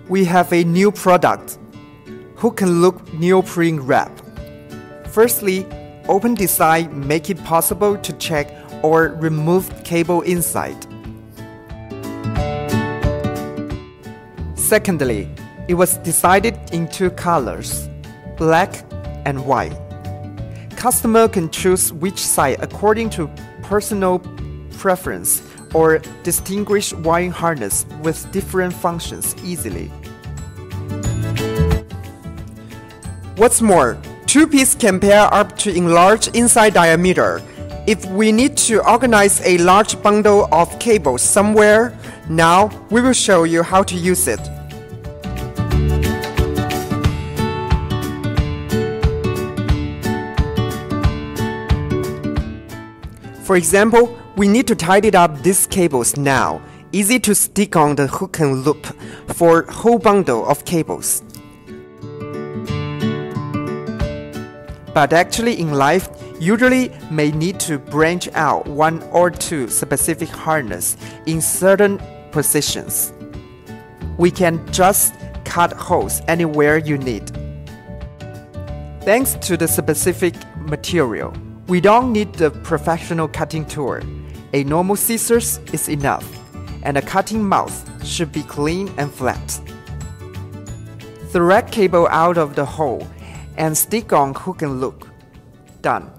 we have a new product, hook and loop neoprene wrap. Firstly, open design make it possible to check or remove cable inside. Secondly, it was decided in two colors, black and white. Customer can choose which side according to personal preference or distinguish wiring harness with different functions easily. What's more, two pieces can pair up to enlarge inside diameter. If we need to organize a large bundle of cables somewhere, now we will show you how to use it. For example, we need to tidy up these cables now. Easy to stick on the hook and loop for whole bundle of cables. But actually in life, usually may need to branch out one or two specific harness in certain positions. We can just cut holes anywhere you need. Thanks to the specific material, we don't need the professional cutting tool. A normal scissors is enough, and the cutting mouth should be clean and flat. Thread cable out of the hole and stick on hook and loop. Done.